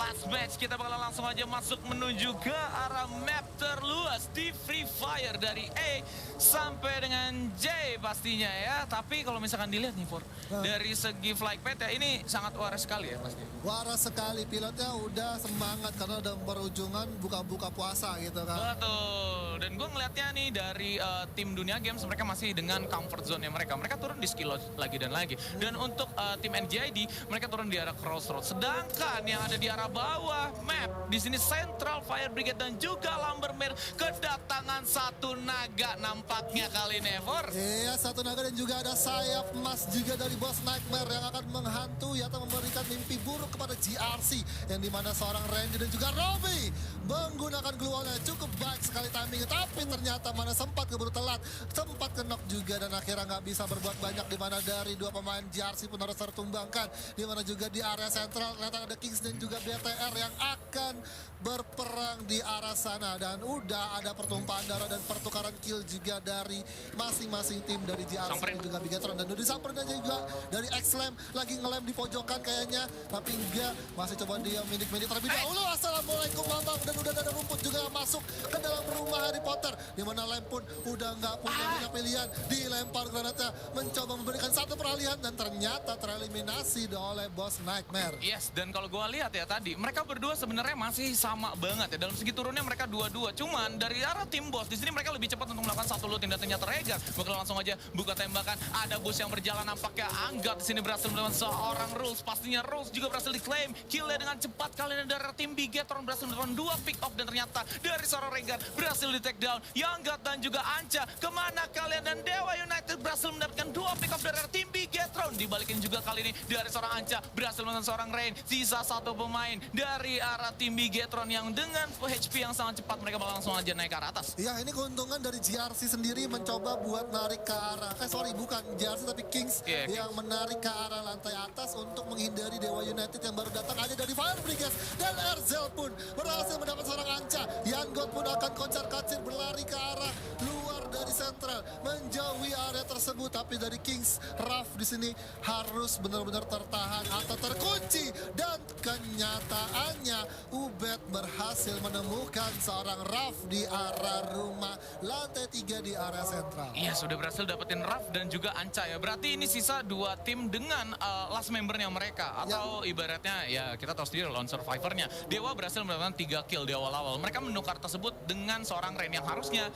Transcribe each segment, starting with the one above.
last match. Kita bakal langsung aja masuk menuju ke arah map terluas di Free Fire dari A sampai dengan J pastinya ya. Tapi kalau misalkan dilihat nih For, dari segi flight path ya ini sangat waras sekali ya pasti. Waras sekali, pilotnya udah semangat karena udah berujungan buka-buka puasa gitu kan. Betul, dan gue ngelihatnya nih dari tim Dunia Games mereka masih dengan comfort zone mereka. Mereka turun di skill lagi dan lagi. Dan untuk tim NGID mereka turun di arah crossroad. Sedangkan yang ada di arah bawah map di sini Central Fire Brigade dan juga Lambermere kedatangan satu naga nampaknya kali ini For. Iya, satu naga dan juga ada sayap emas juga dari Boss Nightmare yang akan menghantui atau memberikan mimpi buruk kepada GRC yang dimana seorang Randy dan juga Robby menggunakan gluolnya cukup baik sekali timingnya, tapi ternyata mana sempat keburu telat, sempat kenok juga dan akhirnya nggak bisa berbuat banyak di mana dari dua pemain GRC pun harus tertumbangkan, di mana juga di area sentral ternyata ada Kings dan juga BTR yang akan berperang di arah sana dan udah ada pertumpahan darah dan pertukaran kill juga dari masing-masing tim dari GRC dan juga Bigetron, dan udah disamperin aja juga dari X-Lam lagi ngelem di pojokan kayaknya, tapi enggak, masih coba dia minik-minik terlebih dahulu. Assalamualaikum Bambang, dan udah ada rumput juga masuk ke dalam rumah Harry Potter, di mana Lem pun udah nggak punya banyak pilihan, dilempar granatnya mencoba memberikan satu peralihan dan ternyata tereliminasi oleh Boss Nightmare. Yes, dan kalau gue lihat ya tadi mereka berdua sebenarnya masih sama banget ya dalam segi turunnya, mereka dua-dua. Cuman dari arah tim Boss di sini mereka lebih cepat untuk melakukan satu looting dan ternyata Regar bakal langsung aja buka tembakan. Ada bus yang berjalan nampaknya Anggat di sini berhasil melawan seorang Rules. Pastinya Rules juga berhasil diklaim killnya dengan cepat kali ini dari tim Bigetron, berhasil melakukan dua pick off dan ternyata dari seorang Regar berhasil di take down. Anggat dan juga Anca kemana kalian, dan Dewa United berhasil mendapatkan dua pick off dari tim Bigetron. Dibalikin juga kali ini dari seorang Anca berhasil melawan seorang Rain. Sisa satu pemain dari arah tim Bigetron yang dengan HP yang sangat cepat mereka bakal langsung aja naik ke arah atas. Ya, ini keuntungan dari GRC sendiri mencoba buat narik ke arah, bukan GRC tapi Kings yang menarik ke arah lantai atas untuk menghindari Dewa United yang baru datang aja dari Fire Brigade, dan Erzel pun berhasil mendapat seorang Anca. Yangot pun akan koncar-kacir berlari ke arah luar dari sentral menjauhi area tersebut, tapi dari Kings Raf di sini harus benar-benar tertahan atau terkunci, dan kenyataannya Ubed berhasil menemukan seorang Raf di arah rumah lantai 3 di area sentral. Iya, sudah berhasil dapetin Raf dan juga Anca ya. Berarti ini sisa dua tim dengan last membernya mereka, atau ibaratnya ya kita tahu sendiri lone survivornya. Dewa berhasil mendapatkan 3 kill di awal-awal. Mereka menukar tersebut dengan seorang Rain yang harusnya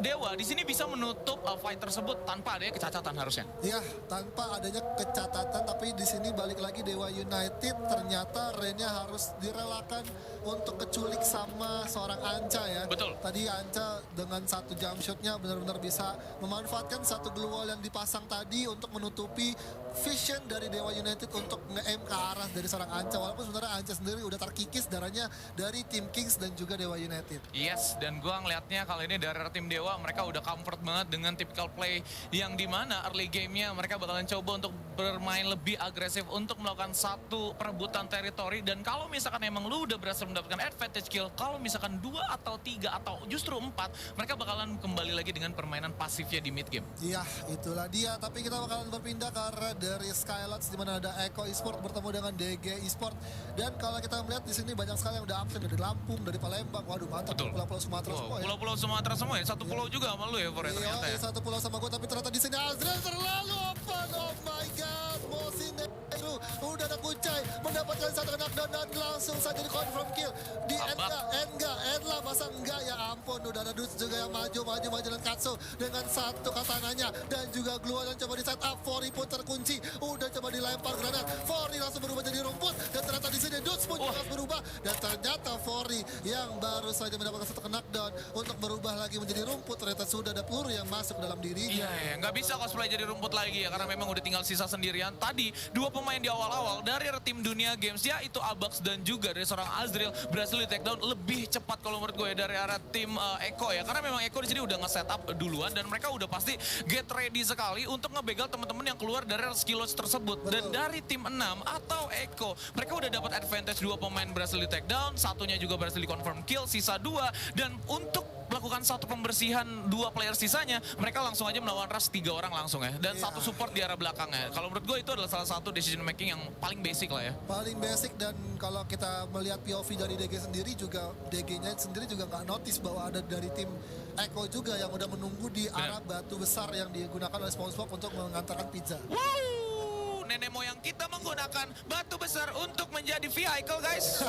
Dewa di sini bisa menutup fight tersebut tanpa adanya kecacatan harusnya. Iya, tanpa adanya kecacatan, tapi di sini balik lagi Dewa United ternyata Rainnya harus direlakan untuk keculik sama seorang Anca ya. Betul. Tadi Anca dengan satu jump shotnya benar-benar bisa memanfaatkan satu glue wall yang dipasang tadi untuk menutupi vision dari Dewa United untuk nge-aim ke arah dari seorang Anca, walaupun sebenarnya Anca sendiri udah terkikis darahnya dari tim Kings dan juga Dewa United. Yes, dan gua ngelihatnya kali ini dari tim Dewa mereka udah comfort banget dengan typical play yang dimana early gamenya mereka bakalan coba untuk bermain lebih agresif untuk melakukan satu perebutan teritori, dan kalau misalkan emang lu udah berhasil mendapatkan advantage kill, kalau misalkan 2 atau 3 atau justru 4, mereka bakalan kembali lagi dengan permainan pasifnya di mid game. Iya, itulah dia, tapi kita bakalan berpindah ke arah dari Skylots di mana ada Eko Esport bertemu dengan DG Esport, dan kalau kita melihat di sini banyak sekali yang udah absen dari Lampung, dari Palembang. Waduh, mantap, pulau-pulau Sumatera semua ya. Pulau-pulau Sumatera semua ya, satu pulau juga sama lu ya For ya ternyata ya. Satu pulau sama gue, tapi ternyata di sini Azrael terlalu open. Oh my god, Mosin Negru udah ada Kucai mendapatkan satu knockdown dan langsung saja di confirm kill di Enga masa enggak, ya ampun. Udah ada Dus juga yang maju dan Katsu dengan satu katananya dan juga Glue yang coba di set up. Fori pun terkunci, udah coba dilempar granat, Fori langsung berubah jadi rumput, dan ternyata di sini Dus pun juga berubah, dan ternyata Fori yang baru saja mendapatkan satu knockdown untuk berubah lagi menjadi rumput, ternyata sudah ada peluru yang masuk ke dalam dirinya. Iya, nggak bisa cosplay jadi rumput lagi ya, karena memang udah tinggal sisa sendirian. Tadi dua pemain di awal-awal dari tim Dunia Games, yaitu Abax dan juga dari seorang Azrael berhasil di take down lebih cepat kalau menurut gue ya, dari arah tim Eko ya, karena memang Eko di sini udah nge-set up duluan dan mereka udah pasti get ready sekali untuk ngebegal teman-teman yang keluar dari skill loss tersebut. Betul. Dan dari tim 6 atau Eko, mereka udah dapat advantage, dua pemain berhasil di take down, satunya juga berhasil di confirm kill, sisa 2, dan untuk melakukan satu pembersihan 2 player sisanya, mereka langsung aja melawan rush 3 orang langsung ya. Dan Iya. satu support di arah belakangnya. Kalau menurut gue itu adalah salah satu decision making yang paling basic lah ya. Paling basic, dan kalau kita melihat POV dari DG sendiri juga, DG-nya sendiri juga nggak notice bahwa ada dari tim Echo juga yang udah menunggu di arah batu besar yang digunakan oleh SpongeBob untuk mengantarkan pizza. Wow, nenek moyang kita menggunakan batu besar untuk menjadi vehicle guys.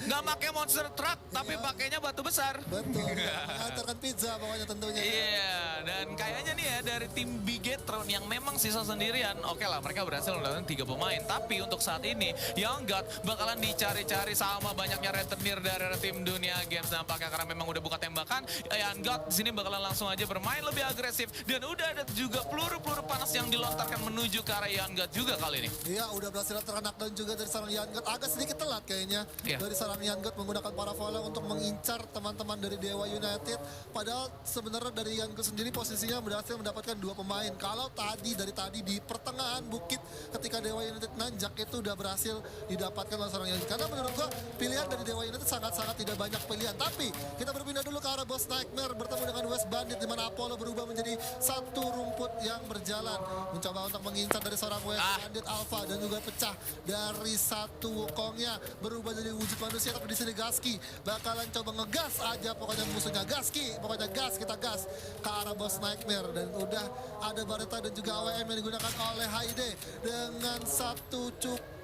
Nggak pakai monster truck, tapi pakainya batu besar. Betul, mengantarkan pizza pokoknya tentunya. Iya, dan kayaknya nih ya dari tim Bigetron yang memang sisa sendirian, oke lah mereka berhasil mendapatkan 3 pemain. Tapi untuk saat ini, Young God bakalan dicari-cari sama banyaknya retenir dari tim Dunia Games nampaknya karena memang udah buka tembakan. Young God di sini bakalan langsung aja bermain lebih agresif dan udah ada juga peluru-peluru panas yang dilontarkan menuju ke arah Young God juga kali ini. Iya, udah berhasil terkena knockdown juga dari seorang Yanggot. Agak sedikit telat kayaknya dari seorang Yanggot menggunakan parabola untuk mengincar teman-teman dari Dewa United. Padahal sebenarnya dari Yanggot sendiri posisinya berhasil mendapatkan 2 pemain. Kalau dari tadi di pertengahan bukit ketika Dewa United nanjak itu udah berhasil didapatkan oleh seorang Yanggot. Karena menurut gua pilihan dari Dewa United sangat-sangat tidak banyak pilihan. Tapi kita berpindah dulu ke arah Boss Nightmare bertemu dengan West Bandit di mana Apollo berubah menjadi satu rumput yang berjalan. Mencoba untuk mengincar dari seorang West Bandit Alpha dan juga pecah dari satu wukongnya berubah jadi wujud manusia. Tapi di sini Gaski bakalan coba ngegas aja pokoknya musuhnya. Gaski pokoknya gas, kita gas ke arah Boss Nightmare dan udah ada Bareta dan juga AWM yang digunakan oleh Haide dengan satu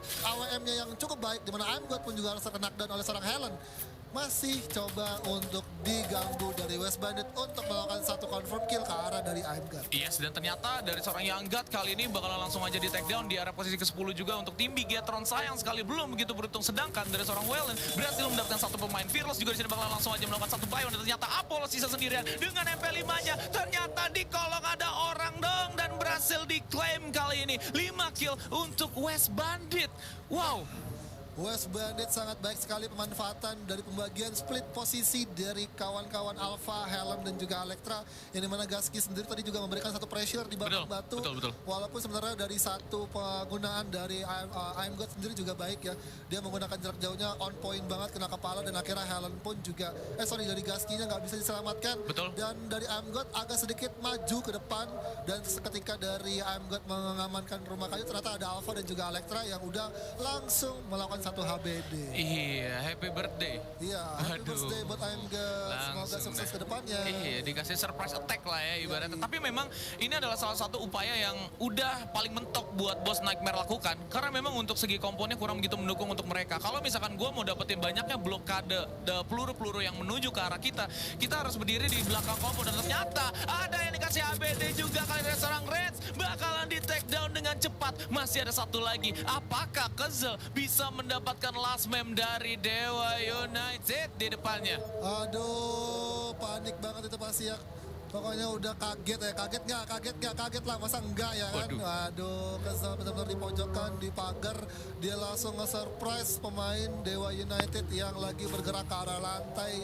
AWM-nya yang cukup baik di mana I'm God pun juga harus terkena knockdown oleh seorang Helen. Masih coba untuk diganggu dari West Bandit untuk melakukan satu confirm kill ke arah dari I'm God. Yes, dan ternyata dari seorang Young God kali ini bakalan langsung aja di take down di arah posisi ke-10 juga untuk tim Bigetron. Sayang sekali belum begitu beruntung, sedangkan dari seorang Wellen berhasil mendapatkan satu pemain. Fearless juga di sini bakalan langsung aja melakukan satu buy on dan ternyata Apollo sisa sendirian dengan MP5-nya. Ternyata di kolong ada orang dong dan berhasil diklaim kali ini 5 kill untuk West Bandit. Wow. West Bandit sangat baik sekali pemanfaatan dari pembagian split posisi dari kawan-kawan Alpha, Helm dan juga Elektra, yang dimana Gaski sendiri tadi juga memberikan satu pressure di batu-batu. Betul. Walaupun sebenarnya dari satu penggunaan dari I'm God sendiri juga baik ya, dia menggunakan jarak jauhnya on point banget kena kepala dan akhirnya Helen pun juga dari Gaskinya nggak bisa diselamatkan. Betul. Dan dari I'm God agak sedikit maju ke depan dan seketika dari I'm God mengamankan rumah kayu ternyata ada Alpha dan juga Elektra yang udah langsung melakukan satu HBD. Iya, happy birthday. Iya, happy birthday buat I'm God. Semoga sukses ke depannya. Iya, dikasih surprise attack lah ya ibaratnya. Tapi memang ini adalah salah satu upaya yang udah paling mentok buat Boss Nightmare lakukan. Karena memang untuk segi komponnya kurang begitu mendukung untuk mereka. Kalau misalkan gue mau dapetin banyaknya blokade peluru-peluru yang menuju ke arah kita harus berdiri di belakang kompo. Dan ternyata ada yang dikasih ABD juga kali dari seorang Reds. Bakalan di take down dengan cepat. Masih ada satu lagi. Apakah Kezel bisa mendapatkan last mem dari Dewa United di depannya? Aduh, panik banget itu pasti ya. Pokoknya udah kaget ya, kaget lah, masa enggak ya kan? Waduh, Kesel benar-benar di pojokan, di pagar, dia langsung nge-surprise pemain Dewa United yang lagi bergerak ke arah lantai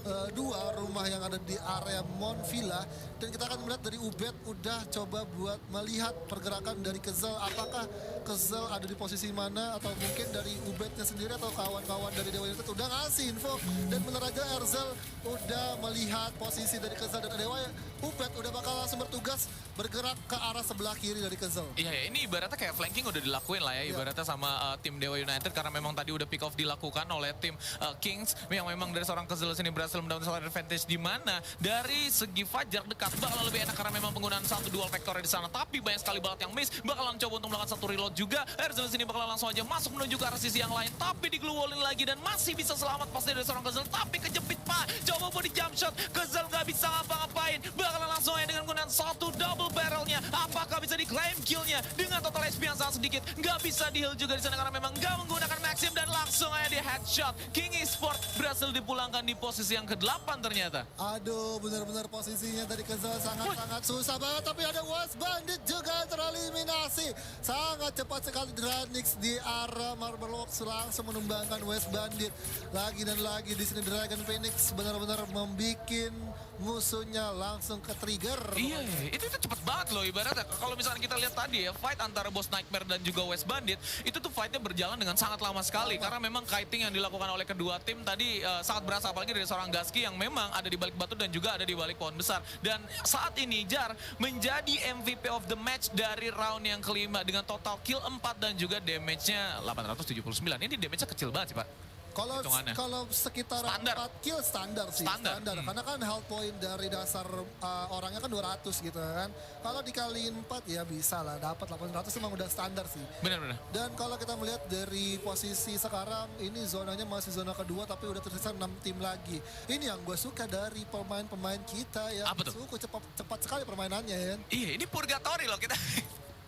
2 rumah yang ada di area Mon Villa. Dan kita akan melihat dari Ubed udah coba buat melihat pergerakan dari Kezel, apakah Kezel ada di posisi mana, atau mungkin dari Ubednya sendiri atau kawan-kawan dari Dewa United udah ngasih info. Dan bener aja Erzel udah melihat posisi dari Kezel dan Dewa Ubed udah bakal langsung bertugas bergerak ke arah sebelah kiri dari Kezel. Iya, ini ibaratnya kayak flanking udah dilakuin lah ya, ibaratnya sama tim Dewa United karena memang tadi udah pick off dilakukan oleh tim Kings yang memang dari seorang Kezel sini berhasil mendapatkan advantage di mana dari segi Fajar dekat bakal lebih enak karena memang penggunaan satu dual vector di sana, tapi banyak sekali balat yang miss, bakalan coba untuk melakukan satu reload juga. Erzel sini bakalan langsung aja masuk menuju ke arah sisi yang lain, tapi di glue wallin lagi dan masih bisa selamat pasti dari seorang Kezel, tapi kejepit Pak, coba body jump shot, Kezel gak bisa ngapa-ngapain, bakalan langsung aja dengan menggunakan satu double barrelnya, apakah bisa diklaim killnya dengan total HP yang sangat sedikit, gak bisa di heal juga di sana karena memang gak menggunakan Maxim dan langsung aja di headshot. King Esport berhasil dipulangkan di posisi yang ke-8 ternyata. Aduh, benar-benar posisinya dari Kezel sangat-sangat susah banget, tapi ada West Bandit juga tereliminasi. Sangat cepat sekali Dranix di arah Marble Works langsung menumbangkan West Bandit. Lagi dan lagi di sini Dragon Phoenix benar-benar membikin musuhnya langsung ke trigger. Iya, itu cepet banget loh ibaratnya. Kalau misalnya misalkan kita lihat tadi ya, fight antara Boss Nightmare dan juga West Bandit, itu tuh fightnya berjalan dengan sangat lama sekali. Karena memang kiting yang dilakukan oleh kedua tim tadi sangat berasa, apalagi dari seorang Gusky yang memang ada di balik batu dan juga ada di balik pohon besar. Dan saat ini Jar menjadi MVP of the match dari round yang kelima dengan total kill 4 dan juga damage-nya 879. Ini damage-nya kecil banget sih, Pak. Kalau sekitar Standar. 4 kill standar sih. Standar. Karena kan health point dari dasar orangnya kan 200 gitu kan. Kalau dikaliin 4 ya bisa lah, dapat 800 emang udah standar sih. Benar-benar. Dan kalau kita melihat dari posisi sekarang, ini zonanya masih zona kedua tapi udah tersisa 6 tim lagi. Ini yang gue suka dari pemain-pemain kita ya. Apa tuh? Cepat sekali permainannya ya. Iya, ini purgatory loh kita.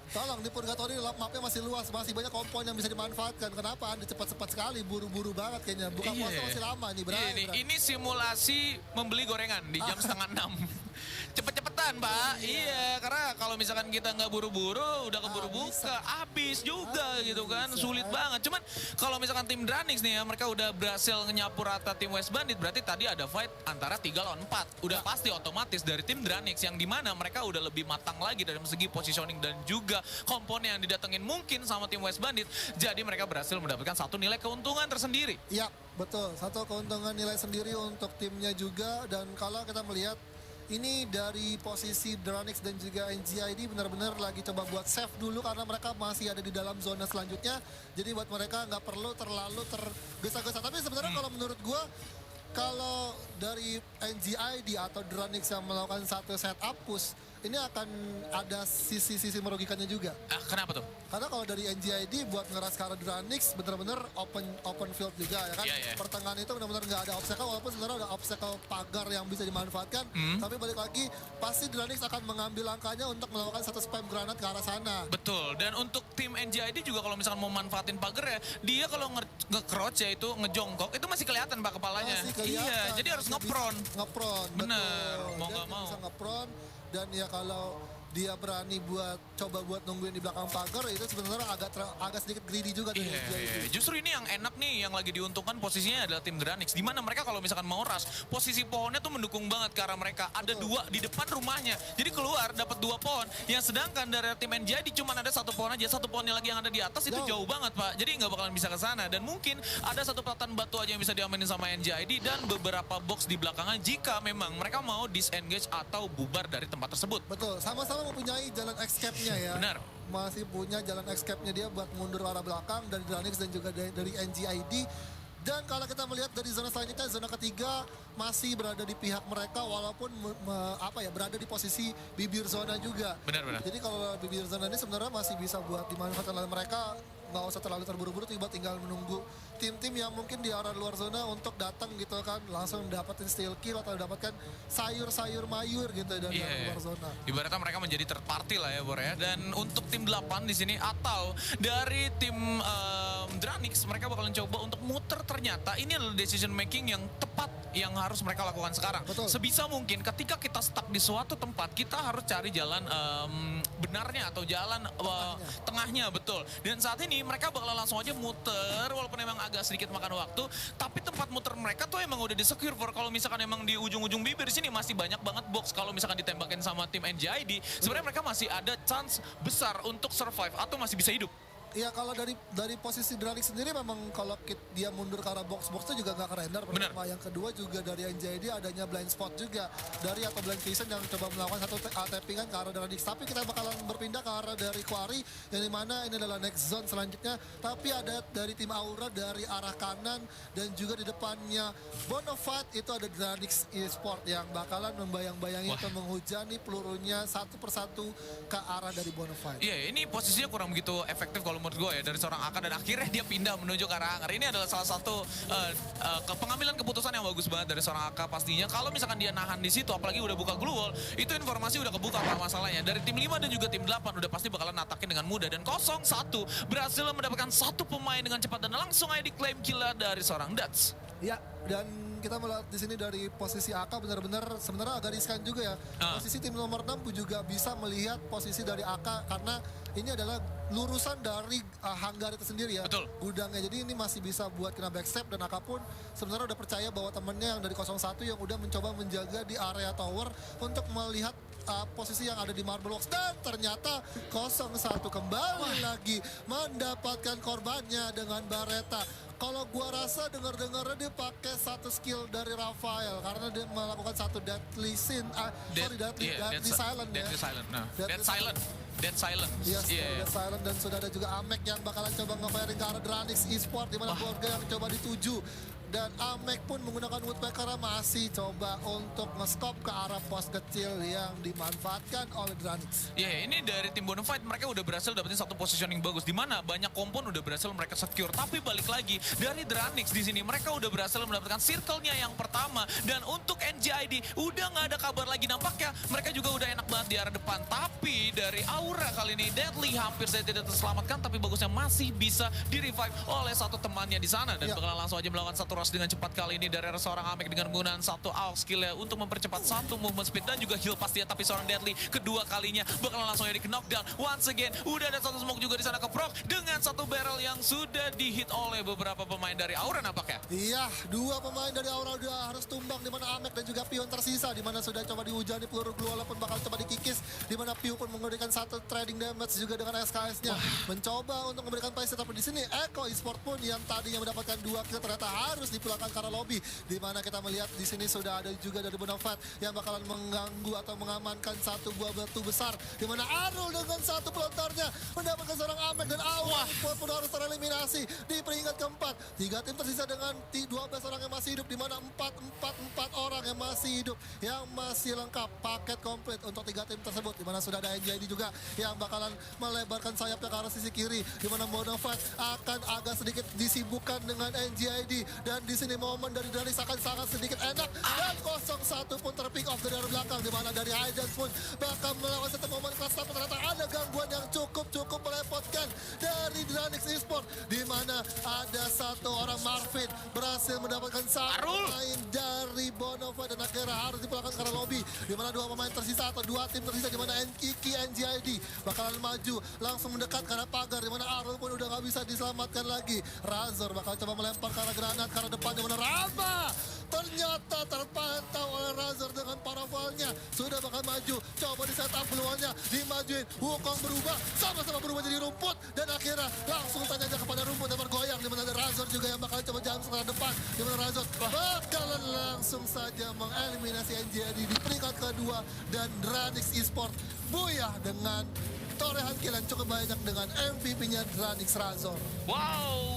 Tolong di Purgatory mapnya masih luas, masih banyak kompon yang bisa dimanfaatkan. Kenapa Anda cepat-cepat sekali, buru-buru banget kayaknya. Buka puasa masih lama nih, Ini simulasi membeli gorengan di jam setengah 6. Cepet-cepetan, Pak. Iya, karena kalau misalkan kita nggak buru-buru, udah keburu buka, habis juga gitu kan. Sulit banget. Cuman kalau misalkan tim Dranix nih ya, mereka udah berhasil nyapu rata tim West Bandit, berarti tadi ada fight antara 3 lawan 4. Udah pasti otomatis dari tim Dranix yang dimana mereka udah lebih matang lagi dari segi positioning dan juga komponen yang didatengin mungkin sama tim West Bandit. Jadi mereka berhasil mendapatkan satu nilai keuntungan tersendiri. Iya, betul. Satu keuntungan nilai sendiri untuk timnya juga. Dan kalau kita melihat ini dari posisi Dranix dan juga NGID benar-benar lagi coba buat save dulu karena mereka masih ada di dalam zona selanjutnya. Jadi buat mereka nggak perlu terlalu tergesa-gesa. Tapi sebenarnya kalau menurut gua, kalau dari NGID atau Dranix yang melakukan satu setup push, ini akan ada sisi-sisi merugikannya juga. Kenapa tuh? Karena kalau dari NGID buat ngeras ke arah Dranix bener-bener open field juga ya kan. Pertengahan itu benar-benar nggak ada obstacle, walaupun sebenarnya ada obstacle pagar yang bisa dimanfaatkan. Tapi balik lagi pasti Dranix akan mengambil langkahnya untuk melakukan satu spam granat ke arah sana. Betul. Dan untuk tim NGID juga kalau misalkan mau manfaatin pagar ya, dia kalau nge-crouch ya itu ngejongkok itu masih kelihatan Pak kepalanya. Iya, jadi harus ngepron. Bener, mau nggak mau. Bisa ngepron. Dan ya kalau dia berani coba buat nungguin di belakang pagar, itu sebenarnya agak sedikit greedy juga. Justru ini yang enak nih, yang lagi diuntungkan posisinya adalah tim Dranix. Di mana mereka kalau misalkan mau rush, posisi pohonnya tuh mendukung banget ke arah mereka. Ada dua di depan rumahnya, jadi keluar dapat 2 pohon. Yang sedangkan dari tim NGID cuma ada 1 pohon aja, 1 pohonnya lagi yang ada di atas itu jauh banget Pak. Jadi nggak bakalan bisa ke sana. Dan mungkin ada 1 pelatahan batu aja yang bisa diamanin sama NGID dan beberapa box di belakangnya jika memang mereka mau disengage atau bubar dari tempat tersebut. Betul, sama-sama mempunyai jalan escape-nya ya. Benar. Masih punya jalan escape-nya dia buat mundur arah belakang dari Dranix dan juga dari NGID. Dan kalau kita melihat dari zona selanjutnya, zona ketiga masih berada di pihak mereka walaupun berada di posisi bibir zona juga. Benar. Jadi kalau bibir zona ini sebenarnya masih bisa buat dimanfaatkan oleh mereka. Nggak usah terlalu terburu-buru, tinggal menunggu tim-tim yang mungkin di arah luar zona untuk datang gitu kan, langsung dapetin steal kill atau dapatkan sayur-sayur mayur gitu dari luar zona. Ibaratnya mereka menjadi third party lah ya Bor ya. Dan untuk tim 8 di sini atau dari tim Dranix, mereka bakalan coba untuk muter. Ternyata ini adalah decision making yang tepat yang harus mereka lakukan sekarang. Betul. Sebisa mungkin ketika kita stuck di suatu tempat, kita harus cari jalan benarnya atau jalan tengahnya, betul. Dan saat ini mereka bakal langsung aja muter, walaupun emang agak sedikit makan waktu, tapi tempat muter mereka tuh emang udah di-secure. Kalau misalkan emang di ujung-ujung bibir sini masih banyak banget box, kalau misalkan ditembakin sama tim NGID, sebenarnya mereka masih ada chance besar untuk survive atau masih bisa hidup. Iya, kalau dari posisi Dranix sendiri memang kalau dia mundur ke arah box-box itu juga nggak kerender. Pertama, yang kedua juga dari NJD adanya blind spot juga atau blind vision yang coba melakukan satu tappingan ke arah Dranix. Tapi kita bakalan berpindah ke arah dari Quarry yang dimana ini adalah next zone selanjutnya. Tapi ada dari tim Aura dari arah kanan dan juga di depannya Bonafide itu ada Dranix Esport yang bakalan membayang-bayangi atau menghujani pelurunya satu persatu ke arah dari Bonafide. Iya, ini posisinya kurang begitu efektif kalau menurut gue ya dari seorang Aka, dan akhirnya dia pindah menuju ke arah Hangar. Ini adalah salah satu pengambilan keputusan yang bagus banget dari seorang Aka pastinya. Kalau misalkan dia nahan di situ, apalagi udah buka glue wall, itu informasi udah kebuka apa masalahnya. Dari tim 5 dan juga tim 8 udah pasti bakalan natakin dengan mudah. Dan 0-1 berhasil mendapatkan 1 pemain dengan cepat dan langsung aja diklaim killer dari seorang Dats. Ya, dan kita melihat di sini dari posisi AK benar-benar sebenarnya agak riskan juga ya. Posisi tim nomor 6 juga bisa melihat posisi dari AK karena ini adalah lurusan dari hanggar itu sendiri ya. Betul. Gudangnya. Jadi ini masih bisa buat kena backstep dan AK pun sebenarnya udah percaya bahwa temennya yang dari 01 yang udah mencoba menjaga di area tower untuk melihat posisi yang ada di Marble Box. Dan ternyata 0-1 kembali lagi mendapatkan korbannya dengan Bareta. Kalau gua rasa dengar-dengarnya dia pakai satu skill dari Rafael karena dia melakukan satu deadly sin, deadly silent ya. Deadly silent. Nah, Deadly Dead silent. Yes, Yeah. Dead Silent, dan sudah ada juga Amek yang bakalan coba nge-firing ke arah Dranix Esport di mana keluarga yang coba dituju. Dan Amek pun menggunakan Woodpecker masih coba untuk nge-scope ke arah pos kecil yang dimanfaatkan oleh Dranix. Ya, ini dari tim Bonafide mereka udah berhasil dapetin satu positioning bagus di mana banyak kompon udah berhasil mereka secure. Tapi balik lagi dari Dranix di sini mereka udah berhasil mendapatkan circle-nya yang pertama dan untuk NJID udah nggak ada kabar lagi nampaknya. Mereka juga udah enak banget di arah depan. Tapi dari Aura kali ini Deadly hampir saja tidak terselamatkan tapi bagusnya masih bisa di-revive oleh satu temannya di sana dan bakalan langsung aja melakukan satu rush dengan cepat kali ini dari seorang Amek dengan menggunakan satu AUX skill-nya untuk mempercepat satu movement speed dan juga heal pasti tapi seorang Deadly kedua kalinya bakalan langsung aja di knockdown once again. Udah ada satu smoke juga di sana ke Proc dengan satu barrel yang sudah di-hit oleh beberapa pemain dari Aura nampaknya. Iya, dua pemain dari Aura udah harus tumbang di mana Amek dan juga Pion tersisa di mana sudah coba dihujani peluru glue walaupun bakal coba dikikis di mana Pion pun memberikan satu trading damage juga dengan SKS-nya. Mencoba untuk memberikan pace tapi di sini Eko Esport pun yang tadinya mendapatkan 2 kill ternyata harus dipulangkan karena lobby di mana kita melihat di sini sudah ada juga dari Bonafide yang bakalan mengganggu atau mengamankan satu buah batu besar di mana Arul dengan satu pelontarnya mendapatkan seorang Amek dan Aura pun harus tereliminasi di peringkat keempat. 3 tim tersisa dengan 12 orang yang masih hidup di mana 4 orang yang masih hidup yang masih lengkap paket komplit untuk 3 tim tersebut di mana sudah ada NJID juga yang bakalan melebarkan sayapnya ke arah sisi kiri di mana Bonafide akan agak sedikit disibukkan dengan NJID dan di sini momen dari Dranix akan sangat sedikit enak dan 0-1 pun terpick off dari arah belakang di mana dari Hyjans pun bakal melawan satu momen kelas tapi ternyata ada gangguan yang cukup merepotkan dari Dranix Esport di mana ada satu orang Marvin berhasil mendapatkan satu pemain dari Bonafide dan akhirnya harus dipulangkan ke arah lobby di mana 2 pemain tersisa atau 2 tim tersisa di mana Kiki NJID bakalan maju langsung mendekat ke arah pagar di mana Arul pun udah gak bisa diselamatkan lagi. Razor bakal coba melempar ke arah granat ke arah depan di mana Rama ternyata terpantau oleh Razor dengan paravalnya sudah bakal maju coba di setup peluangnya dimajuin Wukong berubah sama-sama berubah jadi rumput dan akhirnya langsung tanya aja kepada rumput dan bergoyang di mana ada Razor juga yang bakal coba jam ke depan di mana Razor bakalan langsung saja mengeliminasi NJD di peringkat kedua dan Dranix Esport buyah dengan torehan kill yang cukup banyak dengan MVP-nya Dranix Razor. Wow.